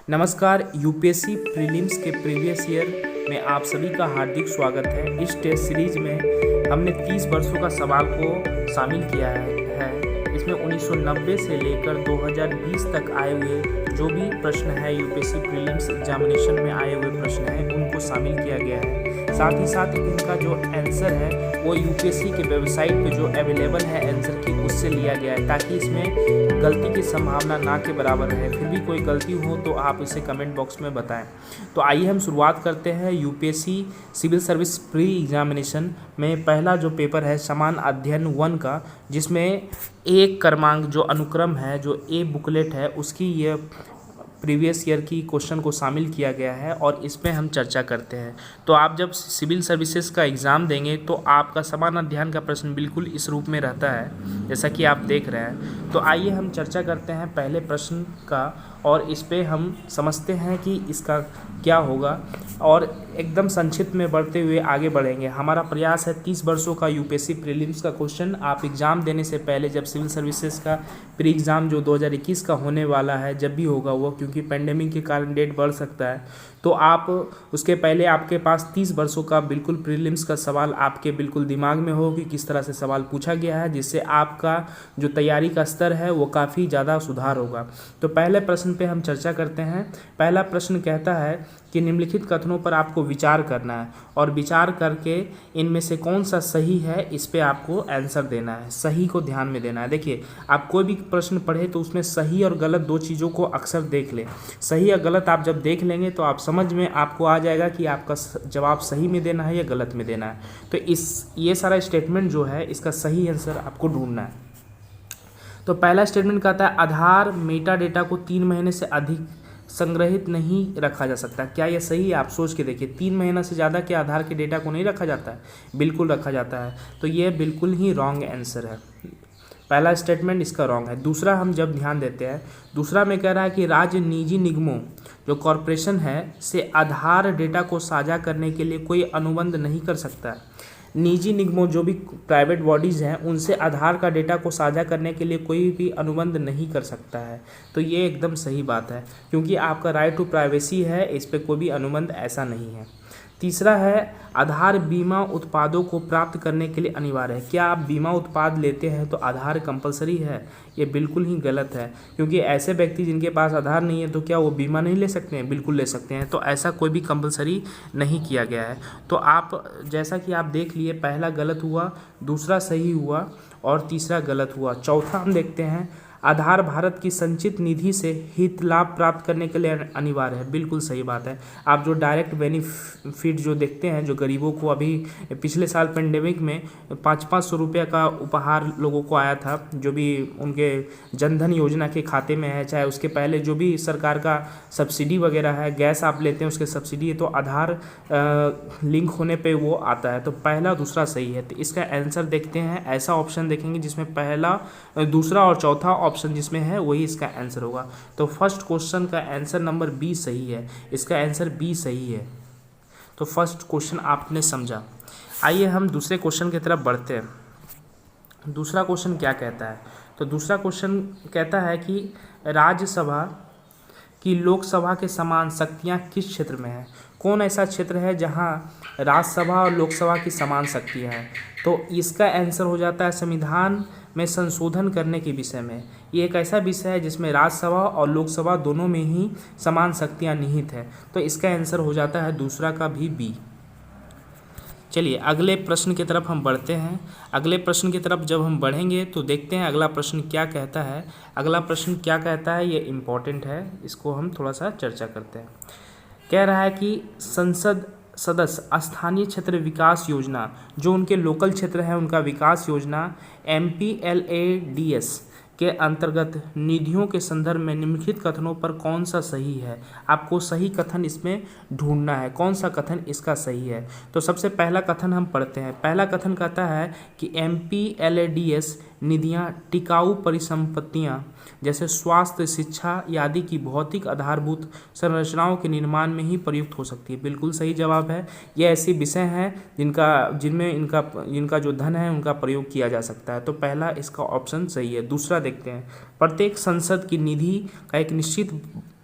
नमस्कार। UPSC prelims के previous year में आप सभी का हार्दिक स्वागत है। इस टेस्ट सीरीज में हमने 30 वर्षों का सवाल को शामिल किया है। इसमें 1990 से लेकर 2020 तक आए हुए जो भी प्रश्न है, यूपीएससी प्रीलिम्स एग्जामिनेशन में आए हुए प्रश्न हैं, उनको शामिल किया गया है। साथ ही साथ इनका जो आंसर है वो यूपीएससी के वेबसाइट पे जो अवेलेबल है आंसर की, उससे लिया गया है, ताकि इसमें गलती की संभावना ना के बराबर रहे। फिर भी कोई गलती हो तो आप इसे कमेंट बॉक्स में बताएं। तो आइए हम शुरुआत करते हैं। UPSC civil service pre examination में पहला जो पेपर है समान अध्ययन 1 का, जिसमें एक क्रमांक जो अनुक्रम है, जो ए बुकलेट है, उसकी ये प्रीवियस ईयर की क्वेश्चन को शामिल किया गया है और इस पे हम चर्चा करते हैं। तो आप जब सिविल सर्विसेज का एग्ज़ाम देंगे तो आपका समान अध्ययन का प्रश्न बिल्कुल इस रूप में रहता है, जैसा कि आप देख रहे हैं। तो आइए हम चर्चा करते हैं पहले प्रश्न का और इस पे हम समझते हैं कि इसका क्या होगा, और एकदम संक्षिप्त में बढ़ते हुए आगे बढ़ेंगे। हमारा प्रयास है 30 वर्षों का यूपीएससी प्रीलिम्स का क्वेश्चन आप एग्ज़ाम देने से पहले, जब सिविल सर्विसेज का प्री एग्ज़ाम जो 2021 का होने वाला है, जब भी होगा वो, क्योंकि पेंडेमिक के कारण डेट बढ़ सकता है, तो आप उसके पहले आपके पास 30 वर्षों का बिल्कुल प्रीलिम्स का सवाल आपके बिल्कुल दिमाग में हो कि किस तरह से सवाल पूछा गया है, जिससे आपका जो तैयारी का स्तर है वो काफ़ी ज़्यादा सुधार होगा। तो पहले प्रश्न पे हम चर्चा करते हैं। पहला प्रश्न कहता है कि निम्नलिखित कथनों पर आपको विचार करना है और विचार करके इनमें से कौन सा सही है, इस पे आपको आंसर देना है। सही को ध्यान में देना है। देखिए, आप कोई भी प्रश्न पढ़े तो उसमें सही और गलत दो चीज़ों को अक्सर देख लें। सही या गलत आप जब देख लेंगे तो आप समझ में आपको आ जाएगा कि आपका जवाब सही में देना है या गलत में देना है। तो ये सारा स्टेटमेंट जो है, इसका सही आंसर आपको ढूंढना है। तो पहला स्टेटमेंट कहता है आधार मेटा डेटा को 3 महीने से अधिक संग्रहित नहीं रखा जा सकता। क्या यह सही है? आप सोच के देखिए, 3 महीना से ज़्यादा के आधार के डेटा को नहीं रखा जाता है? बिल्कुल रखा जाता है। तो ये बिल्कुल ही रॉन्ग आंसर है। पहला स्टेटमेंट इसका रॉन्ग है। दूसरा हम जब ध्यान देते हैं, दूसरा में कह रहा है कि राज्य निजी निगमों जो कॉरपोरेशन है से आधार डेटा को साझा करने के लिए कोई अनुबंध नहीं कर सकता। निजी निगमों जो भी प्राइवेट बॉडीज़ हैं, उनसे आधार का डेटा को साझा करने के लिए कोई भी अनुबंध नहीं कर सकता है। तो ये एकदम सही बात है, क्योंकि आपका राइट टू प्राइवेसी है, इस पर कोई भी अनुबंध ऐसा नहीं है। तीसरा है आधार बीमा उत्पादों को प्राप्त करने के लिए अनिवार्य है। क्या आप बीमा उत्पाद लेते हैं तो आधार कंपलसरी है? ये बिल्कुल ही गलत है, क्योंकि ऐसे व्यक्ति जिनके पास आधार नहीं है तो क्या वो बीमा नहीं ले सकते हैं? बिल्कुल ले सकते हैं। तो ऐसा कोई भी कंपलसरी नहीं किया गया है। तो आप जैसा कि आप देख लिए, पहला गलत हुआ, दूसरा सही हुआ और तीसरा गलत हुआ। चौथा हम देखते हैं, आधार भारत की संचित निधि से हित लाभ प्राप्त करने के लिए अनिवार्य है। बिल्कुल सही बात है। आप जो डायरेक्ट बेनिफिट जो देखते हैं, जो गरीबों को अभी पिछले साल पेंडेमिक में 500-500 रुपये का उपहार लोगों को आया था, जो भी उनके जनधन योजना के खाते में है, चाहे उसके पहले जो भी सरकार का सब्सिडी वगैरह है, गैस आप लेते हैं उसके सब्सिडी है, तो आधार लिंक होने पे वो आता है। तो पहला दूसरा सही है। तो इसका आंसर देखते हैं, ऐसा ऑप्शन देखेंगे जिसमें पहला, दूसरा और चौथा ऑप्शन जिसमें है वही इसका आंसर होगा। तो फर्स्ट क्वेश्चन का आंसर नंबर बी सही है। इसका आंसर बी सही है। तो फर्स्ट क्वेश्चन आपने समझा। आइए हम दूसरे क्वेश्चन की तरफ बढ़ते हैं। दूसरा क्वेश्चन क्या कहता है? तो दूसरा क्वेश्चन कहता है कि राज्यसभा की लोकसभा के समान शक्तियाँ किस क्षेत्र में है? कौन ऐसा क्षेत्र है जहाँ राज्यसभा और लोकसभा की समान शक्तियाँ हैं? तो इसका आंसर हो जाता है संविधान में संशोधन करने के विषय में। ये एक ऐसा विषय है जिसमें राज्यसभा और लोकसभा दोनों में ही समान शक्तियाँ निहित है। तो इसका आंसर हो जाता है दूसरा का भी बी। चलिए अगले प्रश्न की तरफ हम बढ़ते हैं। अगले प्रश्न की तरफ जब हम बढ़ेंगे तो देखते हैं अगला प्रश्न क्या कहता है। अगला प्रश्न क्या कहता है, ये इम्पोर्टेंट है, इसको हम थोड़ा सा चर्चा करते हैं। कह रहा है कि संसद सदस्य स्थानीय क्षेत्र विकास योजना, जो उनके लोकल क्षेत्र है उनका विकास योजना, MPLADS के अंतर्गत निधियों के संदर्भ में निम्नलिखित कथनों पर कौन सा सही है? आपको सही कथन इसमें ढूंढना है, कौन सा कथन इसका सही है। तो सबसे पहला कथन हम पढ़ते हैं। पहला कथन कहता है कि MPLADS निधियां टिकाऊ परिसंपत्तियां जैसे स्वास्थ्य, शिक्षा आदि की भौतिक आधारभूत संरचनाओं के निर्माण में ही प्रयुक्त हो सकती है। बिल्कुल सही जवाब है। ये ऐसे विषय हैं जिनमें इनका जो धन है उनका प्रयोग किया जा सकता है। तो पहला इसका ऑप्शन सही है। दूसरा देखते हैं, प्रत्येक संसद की निधि का एक निश्चित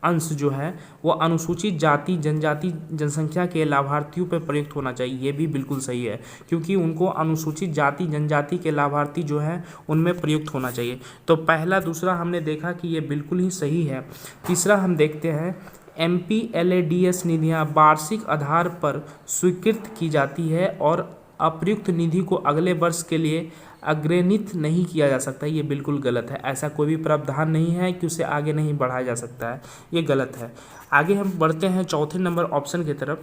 अंश जो है वो अनुसूचित जाति जनजाति जनसंख्या के लाभार्थियों पर प्रयुक्त होना चाहिए। ये भी बिल्कुल सही है, क्योंकि उनको अनुसूचित जाति जनजाति के लाभार्थी जो है उनमें प्रयुक्त होना चाहिए। तो पहला दूसरा हमने देखा कि ये बिल्कुल ही सही है। तीसरा हम देखते हैं, MPLADS निधियाँ वार्षिक आधार पर स्वीकृत की जाती है और अप्रयुक्त निधि को अगले वर्ष के लिए अग्रेणित नहीं किया जा सकता। ये बिल्कुल गलत है। ऐसा कोई भी प्रावधान नहीं है कि उसे आगे नहीं बढ़ाया जा सकता है, ये गलत है। आगे हम बढ़ते हैं चौथे नंबर ऑप्शन की तरफ।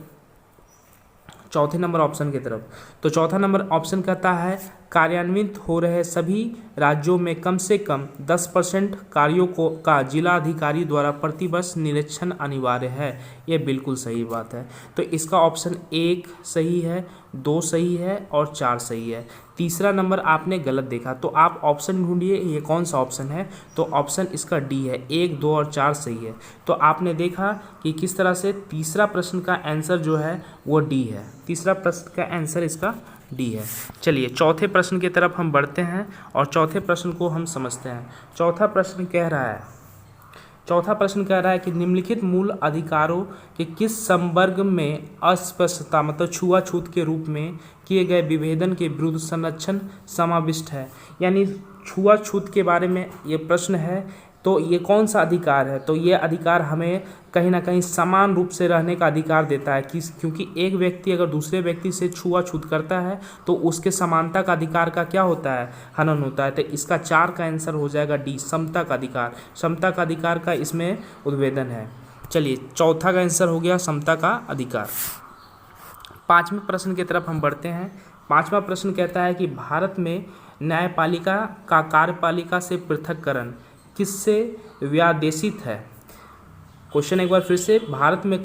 तो चौथा नंबर ऑप्शन कहता है कार्यान्वित हो रहे सभी राज्यों में कम से कम 10% कार्यों का जिला अधिकारी द्वारा प्रतिवर्ष निरीक्षण अनिवार्य है। ये बिल्कुल सही बात है। तो इसका ऑप्शन 1 सही है, 2 सही है और 4 सही है। तीसरा नंबर आपने गलत देखा, तो आप ऑप्शन ढूंढिए ये कौन सा ऑप्शन है। तो ऑप्शन इसका डी है, 1, 2 और 4 सही है। तो आपने देखा कि किस तरह से तीसरा प्रश्न का आंसर जो है वो डी है। तीसरा प्रश्न का आंसर इसका डी है। चलिए चौथे प्रश्न की तरफ हम बढ़ते हैं और चौथे प्रश्न को हम समझते हैं। चौथा प्रश्न कह रहा है कि निम्नलिखित मूल अधिकारों के किस संवर्ग में अस्पष्टता मतलब छुआछूत के रूप में किए गए विभेदन के विरुद्ध संरक्षण समाविष्ट है। यानी छुआछूत के बारे में ये प्रश्न है, तो ये कौन सा अधिकार है। तो ये अधिकार हमें कहीं ना कहीं समान रूप से रहने का अधिकार देता है, क्योंकि एक व्यक्ति अगर दूसरे व्यक्ति से छुआछूत करता है तो उसके समानता का अधिकार का क्या होता है, हनन होता है। तो इसका 4 का आंसर हो जाएगा डी, समता का अधिकार। समता का अधिकार का इसमें उद्भेदन है। चलिए चौथा का आंसर हो गया समता का अधिकार। पाँचवें प्रश्न की तरफ हम बढ़ते हैं। पाँचवा प्रश्न कहता है कि भारत में न्यायपालिका का कार्यपालिका से पृथक्करण किससे व्यादेशित है। क्वेश्चन एक बार फिर से, भारत में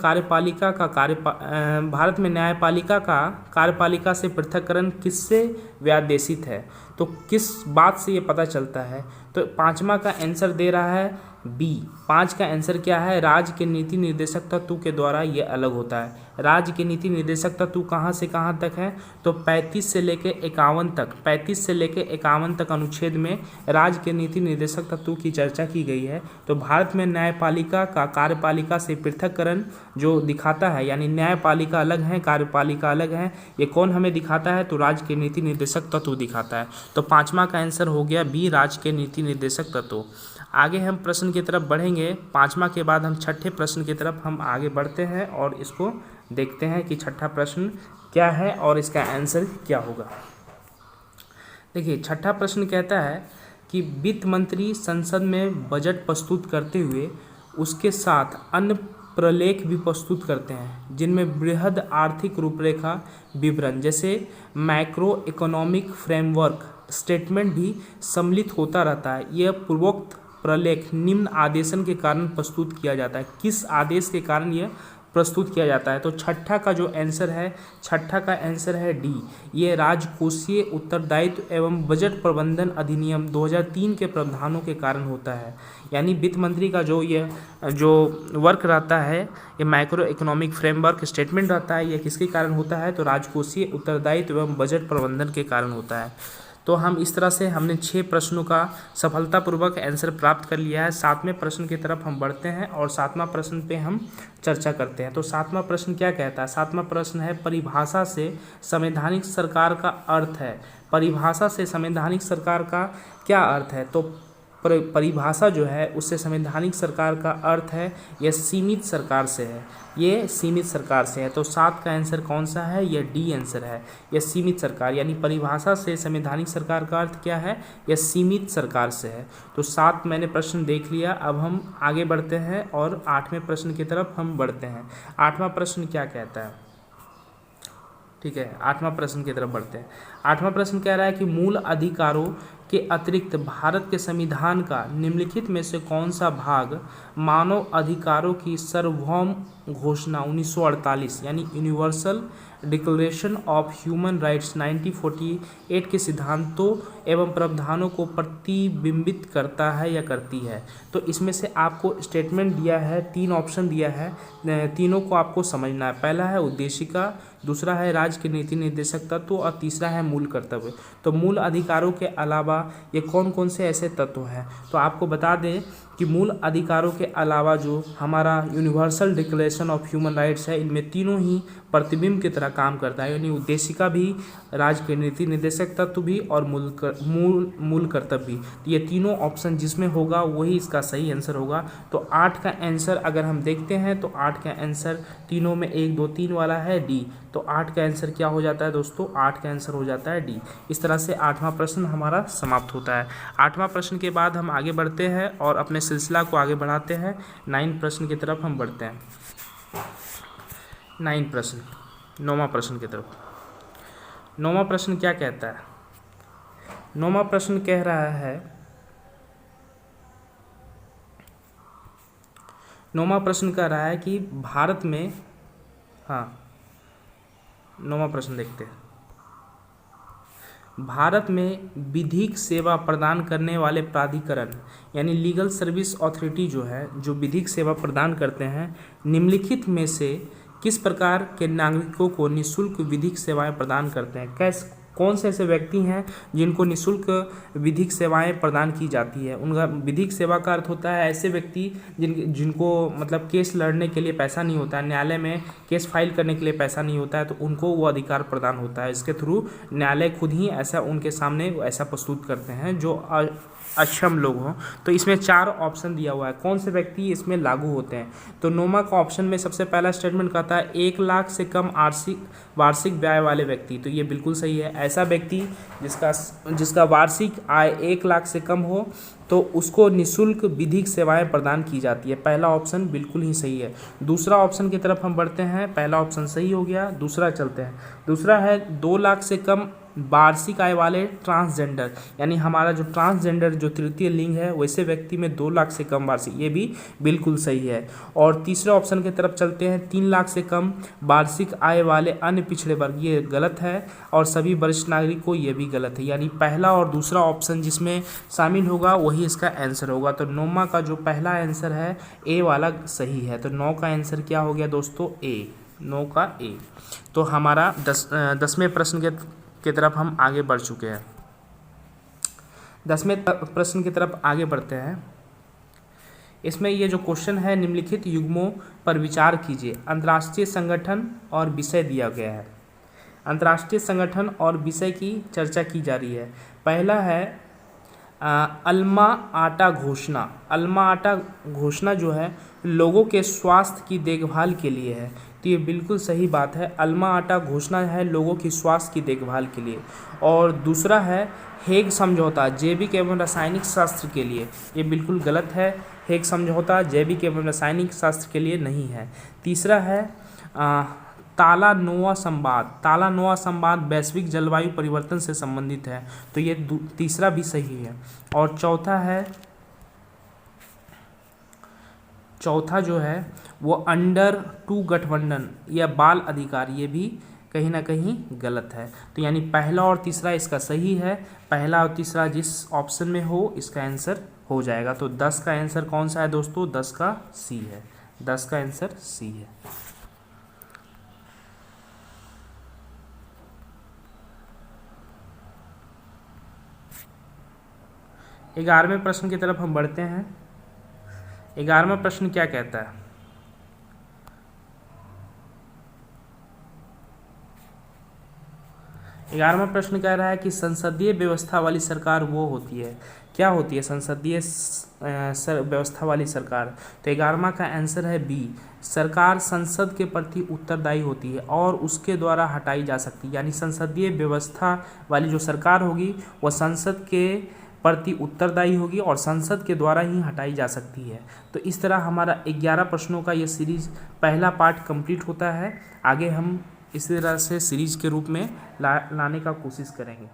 न्यायपालिका का कार्यपालिका से पृथक्करण किससे व्यादेशित है। तो किस बात से ये पता चलता है। तो पाँचवा का आंसर दे रहा है बी। 5 का आंसर क्या है, राज्य के नीति निर्देशक तत्व के द्वारा ये अलग होता है। राज्य के नीति निर्देशक तत्व कहाँ से कहाँ तक है, तो 35 से लेकर 51 तक अनुच्छेद में राज्य के नीति निर्देशक तत्व की चर्चा की गई है। तो भारत में न्यायपालिका का कार्यपालिका से पृथक्करण जो दिखाता है, यानी न्यायपालिका अलग है कार्यपालिका अलग है, ये कौन हमें दिखाता है, तो राज्य के नीति निर्देशक तत्व दिखाता है। तो पाँचवा का आंसर हो गया बी, राज्य के नीति निर्देशक तत्व। आगे हम प्रश्न की तरफ बढ़ेंगे। पाँचवा के बाद हम छठे प्रश्न की तरफ हम आगे बढ़ते हैं और इसको देखते हैं कि छठा प्रश्न क्या है और इसका आंसर क्या होगा। देखिए छठा प्रश्न कहता है कि वित्त मंत्री संसद में बजट प्रस्तुत करते हुए उसके साथ अन्य प्रलेख भी प्रस्तुत करते हैं, जिनमें बृहद आर्थिक रूपरेखा विवरण जैसे मैक्रो इकोनॉमिक फ्रेमवर्क स्टेटमेंट भी सम्मिलित होता रहता है। यह पूर्वोक्त प्रलेख निम्न आदेशन के कारण प्रस्तुत किया जाता है। किस आदेश के कारण यह प्रस्तुत किया जाता है। तो छठा का जो आंसर है, छठा का आंसर है डी, ये राजकोषीय उत्तरदायित्व एवं बजट प्रबंधन अधिनियम 2003 के प्रावधानों के कारण होता है। यानी वित्त मंत्री का जो वर्क रहता है, ये माइक्रो इकोनॉमिक फ्रेमवर्क स्टेटमेंट रहता है, ये किसके कारण होता है, तो राजकोषीय उत्तरदायित्व एवं बजट प्रबंधन के कारण होता है। तो हम इस तरह से हमने 6 प्रश्नों का सफलतापूर्वक आंसर प्राप्त कर लिया है। 7वें प्रश्न की तरफ हम बढ़ते हैं और 7वां प्रश्न पे हम चर्चा करते हैं। तो 7वां प्रश्न क्या कहता है, 7वां प्रश्न है परिभाषा से संवैधानिक सरकार का अर्थ है। परिभाषा से संवैधानिक सरकार का क्या अर्थ है, तो परिभाषा जो है उससे संवैधानिक सरकार का अर्थ है यह सीमित सरकार से है, ये सीमित सरकार से है। तो 7 का आंसर कौन सा है, यह डी आंसर है, यह सीमित सरकार। यानी परिभाषा से संवैधानिक सरकार का अर्थ क्या है, यह सीमित सरकार से है। तो 7 मैंने प्रश्न देख लिया। अब हम आगे बढ़ते हैं और 8वें प्रश्न की तरफ हम बढ़ते हैं। 8वां प्रश्न क्या कहता है, ठीक है, 8वां प्रश्न की तरफ बढ़ते हैं। 8वां प्रश्न कह रहा है कि मूल अधिकारों के अतिरिक्त भारत के संविधान का निम्नलिखित में से कौन सा भाग मानव अधिकारों की सार्वभौम घोषणा 1948 यानी universal declaration of human rights 1948 के सिद्धांतों एवं प्रावधानों को प्रतिबिंबित करता है या करती है। तो इसमें से आपको स्टेटमेंट दिया है, 3 ऑप्शन दिया है, तीनों को आपको समझना है। पहला है उद्देशिका, दूसरा है राज्य के नीति निर्देशक तत्व और तीसरा है मूल कर्तव्य। तो मूल अधिकारों के अलावा ये कौन कौन से ऐसे तत्व हैं, तो आपको बता दें कि मूल अधिकारों के अलावा जो हमारा universal declaration of human rights है, इनमें तीनों ही प्रतिबिंब की तरह काम करता है, यानी उद्देशिका भी, राज्य के नीति निर्देशक तत्व भी और मूल कर्तव्य भी। तो ये तीनों ऑप्शन जिसमें होगा वही इसका सही आंसर होगा। तो 8 का आंसर अगर हम देखते हैं तो 8 का आंसर तीनों में 1 2 3 वाला है डी। तो 8 का आंसर क्या हो जाता है दोस्तों? 8 का आंसर हो जाता है डी। इस तरह से 8वां प्रश्न हमारा समाप्त होता है। 8वां प्रश्न के बाद हम आगे बढ़ते हैं और अपने सिलसिला को आगे बढ़ाते हैं। 9 प्रश्न की तरफ हम बढ़ते हैं। 9वां प्रश्न की तरफ। 9वां प्रश्न क्या कहता है? 9वां प्रश्न कह रहा है, 9वां प्रश्न कह रहा है कि भारत में, 9वां प्रश्न देखते हैं। भारत में विधिक सेवा प्रदान करने वाले प्राधिकरण यानी लीगल सर्विस अथॉरिटी जो है, जो विधिक सेवा प्रदान करते हैं, निम्नलिखित में से किस प्रकार के नागरिकों को निःशुल्क विधिक सेवाएं प्रदान करते हैं? कौन से ऐसे व्यक्ति हैं जिनको निःशुल्क विधिक सेवाएं प्रदान की जाती है? उनका विधिक सेवा का अर्थ होता है ऐसे व्यक्ति जिनको मतलब केस लड़ने के लिए पैसा नहीं होता है, न्यायालय में केस फाइल करने के लिए पैसा नहीं होता है, तो उनको वो अधिकार प्रदान होता है। इसके थ्रू न्यायालय खुद ही ऐसा उनके सामने ऐसा प्रस्तुत करते हैं जो अक्षम लोग हों। तो इसमें 4 ऑप्शन दिया हुआ है, कौन से व्यक्ति इसमें लागू होते हैं। तो 9वां का ऑप्शन में सबसे पहला स्टेटमेंट कहता है 1 लाख से कम वार्षिक व्यय वाले व्यक्ति। तो ये बिल्कुल सही है। ऐसा व्यक्ति जिसका वार्षिक आय 1 लाख से कम हो तो उसको निःशुल्क विधिक सेवाएं प्रदान की जाती है। पहला ऑप्शन बिल्कुल ही सही है। दूसरा ऑप्शन की तरफ हम बढ़ते हैं। पहला ऑप्शन सही हो गया, दूसरा चलते हैं। दूसरा है 2 लाख से कम वार्षिक आय वाले ट्रांसजेंडर, यानी हमारा जो ट्रांसजेंडर जो तृतीय लिंग है वैसे व्यक्ति में 2 लाख से कम वार्षिक, ये भी बिल्कुल सही है। और तीसरे ऑप्शन की तरफ चलते हैं, 3 लाख से कम वार्षिक आय वाले अन्य पिछड़े वर्ग, ये गलत है। और सभी वरिष्ठ नागरिक को, ये भी गलत है। यानी पहला और दूसरा ऑप्शन जिसमें शामिल होगा वही इसका आंसर होगा। तो 9वां का जो पहला आंसर है ए वाला सही है। तो 9 का आंसर क्या हो गया दोस्तों? ए। 9 का ए। तो हमारा 10वें प्रश्न की तरफ हम आगे बढ़ चुके हैं। 10वें प्रश्न की तरफ आगे बढ़ते हैं। इसमें ये जो क्वेश्चन है, निम्नलिखित युग्मों पर विचार कीजिए। अंतर्राष्ट्रीय संगठन और विषय दिया गया है। अंतर्राष्ट्रीय संगठन और विषय की चर्चा की जा रही है। पहला है अल्मा आटा घोषणा। अल्मा आटा घोषणा जो है लोगों के स्वास्थ्य की देखभाल के लिए है। तो ये बिल्कुल सही बात है। अल्मा आटा घोषणा है लोगों की स्वास्थ्य की देखभाल के लिए। और दूसरा है हेग समझौता जैविक एवं रासायनिक शास्त्र के लिए। ये बिल्कुल गलत है। हेग समझौता जैविक एवं रासायनिक शास्त्र के लिए नहीं है। तीसरा है तालानोआ संवाद। तालानोआ संवाद वैश्विक जलवायु परिवर्तन से संबंधित है। तो ये तीसरा भी सही है। और चौथा जो है वो अंडर 2 गठबंधन या बाल अधिकार, ये भी कहीं ना कहीं गलत है। तो यानी पहला और तीसरा इसका सही है। पहला और तीसरा जिस ऑप्शन में हो इसका आंसर हो जाएगा। तो 10 का आंसर कौन सा है दोस्तों? 10 का सी है। 10 का आंसर सी है। ग्यारहवें प्रश्न की तरफ हम बढ़ते हैं। 11वां प्रश्न क्या कहता है? 11वां प्रश्न कह रहा है कि संसदीय व्यवस्था वाली सरकार वो होती है, क्या होती है संसदीय व्यवस्था वाली सरकार? तो 11वां का आंसर है बी। सरकार संसद के प्रति उत्तरदायी होती है और उसके द्वारा हटाई जा सकती है। यानी संसदीय व्यवस्था वाली जो सरकार होगी वह संसद के प्रति उत्तरदायी होगी और संसद के द्वारा ही हटाई जा सकती है। तो इस तरह हमारा 11 प्रश्नों का ये सीरीज पहला पार्ट कंप्लीट होता है। आगे हम इसी तरह से सीरीज के रूप में लाने का कोशिश करेंगे।